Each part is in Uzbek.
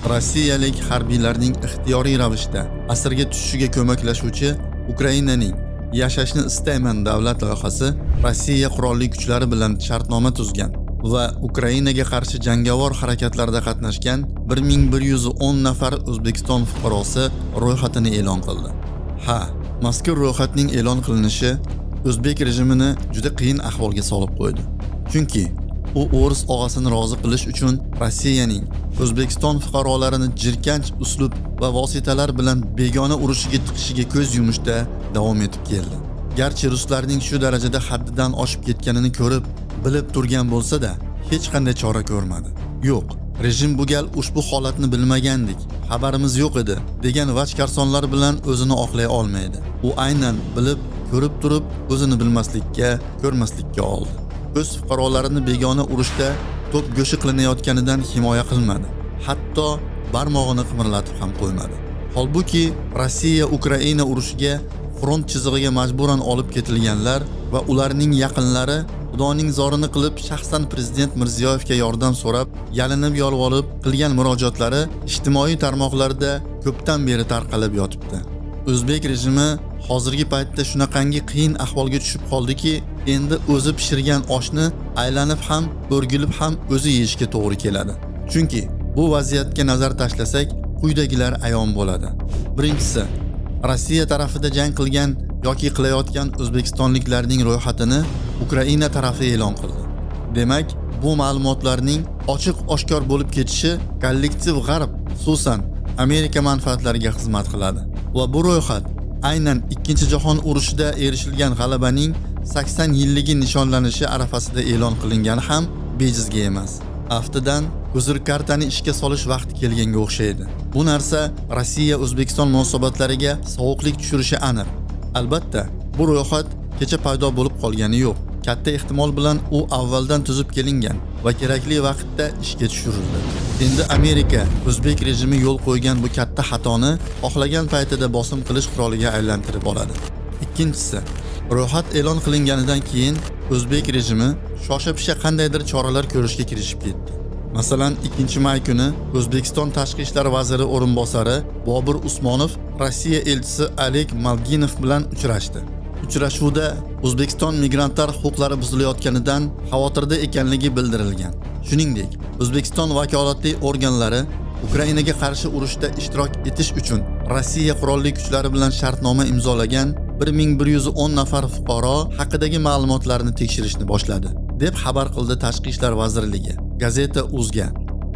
Rossiyalik harbiylarning ixtiyoriy ravishda asirga tushishiga ko'maklashuvchi Ukrainaning Yashashni istayman davlat loyihasi Rossiya qurolli kuchlari bilan shartnoma tuzgan va Ukrainaga qarshi jangovar harakatlarda qatnashgan 1110 nafar O'zbekiston fuqarosi ro'yxatini e'lon qildi. Mazkur ro'yxatning e'lon qilinishi O'zbek rejimini juda qiyin ahvolga solib qo'ydi. Chunki u o'ris og'asini rozi qilish uchun Rossiyaning O'zbekiston fuqarolarini jirkanch uslub va vositalar bilan begona urushiga tiqishiga ko'z yumishda davom etib keldi. Garchi ruslarning shu darajada haddidan oshib ketganini ko'rib, bilib turgan bo'lsa-da, hech qanday chora ko'rmadi. Yo'q, rejim bu gal ushbu holatni bilmagandik, xabarimiz yo'q edi degan vaj-karsonlar bilan o'zini oqlay olmaydi. U aynan bilib, ko'rib turib, o'zini bilmaslikka, ko'rmaslikka oldi. O'z fuqarolarini begona urushda to'p go'shi qilinayotganidan himoya qilmadi. Hatto barmog'ini qimirlatib ham qo'ymadi. Holbuki Rossiya Ukraina urushiga front chizig'iga majburan olib ketilganlar va ularning yaqinlari Xudoning zorini qilib shaxsan prezident Mirziyoyevga yordam so'rab, yalinib yolvorib qilgan murojaatlari ijtimoiy tarmoqlarda ko'pdan beri tarqalib yotibdi. O'zbek rejimi hozirgi paytda shunaqangi qiyin ahvolga tushib qoldiki, endi o'zi pishirgan oshni aylanib ham, o'rgilib ham o'zi yeyishga to'g'ri keladi. Chunki bu vaziyatga nazar tashlasak, quyidagilar ayon bo'ladi. Birinchisi, Rossiya tarafida jang qilgan yoki qilayotgan o'zbekistonliklarning ro'yxatini Ukraina tarafi e'lon qildi. Demak, bu ma'lumotlarning ochiq-oshkor bo'lib ketishi kollektiv G'arb, xususan Amerika manfaatlariga xizmat qiladi. Va bu ro'yxat aynan Ikkinchi jahon urushida erishilgan g'alabaning 80 yilligi nishonlanishi arafasida e'lon qilingani ham bejizga emas. Aftidan huzur kartani ishga solish vaqti kelganga o'xshaydi. Bu narsa Rossiya O'zbekiston munosabatlariga sovuqlik tushirishi aniq. Albatta, bu ro'yxat kecha paydo bo'lib qolgani yo'q. Katta ehtimol bilan u avvaldan tuzib kelingan va kerakli vaqtda ishga tushirildi. Endi Amerika O'zbek rejimi yo'l qo'ygan bu katta xatoni xohlagan paytida bosim qilish quroliga aylantirib oladi. Ikkinchisi, ro'yxat e'lon qilinganidan keyin O'zbek rejimi shosha-pisha qandaydir choralar ko'rishga kirishib ketdi. Masalan, 2-may kuni O'zbekiston Tashqi ishlar vaziri o'rinbosari Bobur Usmonov Rossiya elchisi Oleg Malginov bilan uchrashdi. Uchrashuvda O'zbekiston migrantlar huquqlari buzilayotganidan xavotirda ekanligi bildirilgan. Shuningdek, O'zbekiston vakolatli organlari Ukrainaga qarshi urushda ishtirok etish uchun Rossiya qurolli kuchlari bilan shartnoma imzolagan 1110 nafar fuqaro haqidagi ma'lumotlarni tekshirishni boshladi, deb xabar qildi Tashqi ishlar vazirligi gazeta UZ'ga.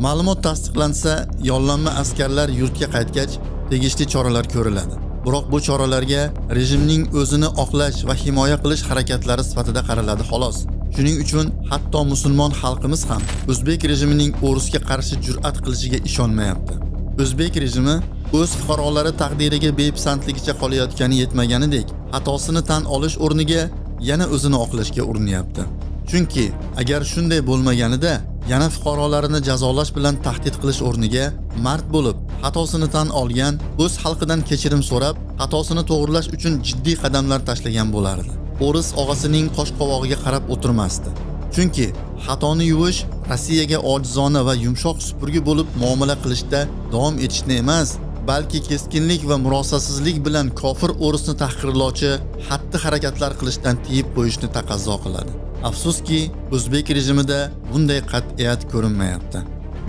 Ma'lumot tasdiqlansa, yollanma askarlar yurtga qaytgach tegishli choralar ko'riladi. Biroq bu choralarga rejimning o'zini oqlash va himoya qilish harakatlari sifatida qaraladi xolos. Shuning uchun hatto musulmon xalqimiz ham O'zbek rejimining o'rusga qarshi jur'at qilishiga ishonmayapti. O'zbek rejimi o'z fuqarolari taqdiriga bepisandligicha qolayotgani yetmaganidek, xatosini tan olish o'rniga yana o'zini oqlashga urinyapti. Chunki agar shunday bo'lmaganida, yana fuqarolarini jazolash bilan tahdid qilish o'rniga mard bo'lib, xatosini tan olgan, o'z xalqidan kechirim so'rab, xatosini to'g'rilash uchun jiddiy qadamlar tashlagan bo'lardi. O'ris og'asining qosh-qovog'iga qarab o'tirmasdi. Chunki xatoni yuvish Rossiyaga ojizona va yumshoq supurgi bo'lib muomala qilishda davom etishni emas, balki keskinlik va murosasizlik bilan kofir o'risni tahqirlovchi xatti harakatlar qilishdan tiyib qo'yishni taqozo qiladi. Afsuski, O'zbek rejimida bunday qat'iyat ko'rinmayapti.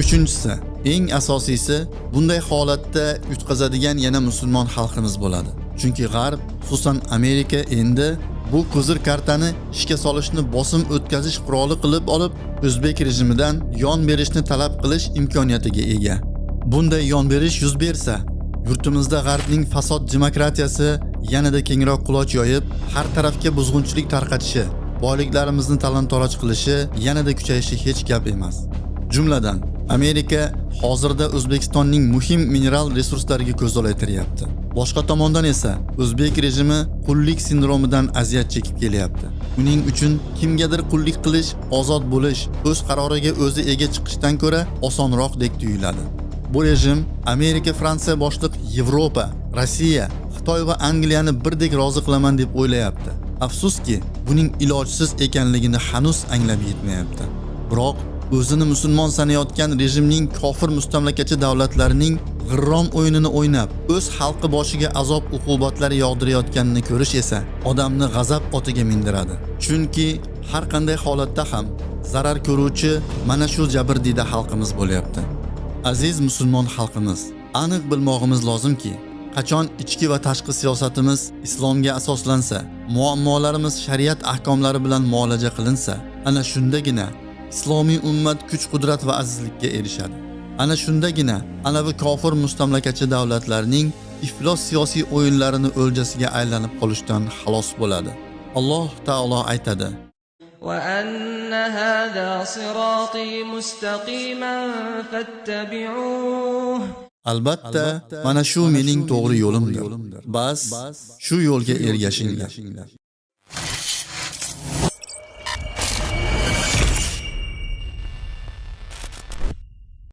Uchinchisi, eng asosiysi, bunday holatda yutqazadigan yana musulmon xalqimiz bo'ladi. Chunki G'arb, xususan Amerika endi bu ko'zir kartani ishga solishni bosim o'tkazish quroli qilib olib, O'zbek rejimidan yon berishni talab qilish imkoniyatiga ega. Bunday yon berish yuz bersa, yurtimizda G'arbning fasod demokratiyasi yanada kengroq quloch yoyib, har tarafga buzg'unchilik tarqatishi, boyliklarimizni talon-toroj qilishi yanada kuchayishi hech gap emas. Jumladan, Amerika hozirda O'zbekistonning muhim mineral resurslariga ko'z olaytiryapti. Boshqa tomondan esa O'zbek rejimi qullik sindromidan aziyat chekib kelyapti. Uning uchun kimgadir qullik qilish, ozod bo'lish, o'z qaroriga o'zi ega chiqishdan ko'ra osonroqdek tuyuladi. Bu rejim Amerika, Fransiya boshliq Yevropa, Rossiya, Xitoy va Angliyani birdek rozi qilaman deb o'ylayapti. Afsuski, buning ilojsiz ekanligini hanuz anglab yetmayapti. Biroq o'zini musulmon sanayotgan rejimning kofir mustamlakachi davlatlarining g'irrom o'yinini o'ynab, o'z xalqi boshiga azob uqubatlar yog'dirayotganini ko'rish esa odamni g'azab otiga mindiradi. Chunki har qanday holatda ham zarar ko'ruvchi mana shu jabrdiyda xalqimiz bo'lyapti. Aziz musulmon xalqimiz, aniq bilmog'imiz lozimki, qachon ichki va tashqi siyosatimiz islomga asoslansa, muammolarimiz shariat ahkomlari bilan muolaja qilinsa, ana shundagina islomiy ummat kuch-qudrat va azizlikka erishadi. Ana shundagina anavi kofir mustamlakachi davlatlarning iflos siyosiy o'yinlarini o'ljasiga aylanib qolishdan xalos bo'ladi. Alloh taolo aytadi: وَأَنَّ هَذَا صِرَاطِي مُسْتَقِيمًا فَاتَّبِعُوهُ. Albatta, mana shu mening to'g'ri yo'limdir. Bas, shu yo'lga ergashinglar.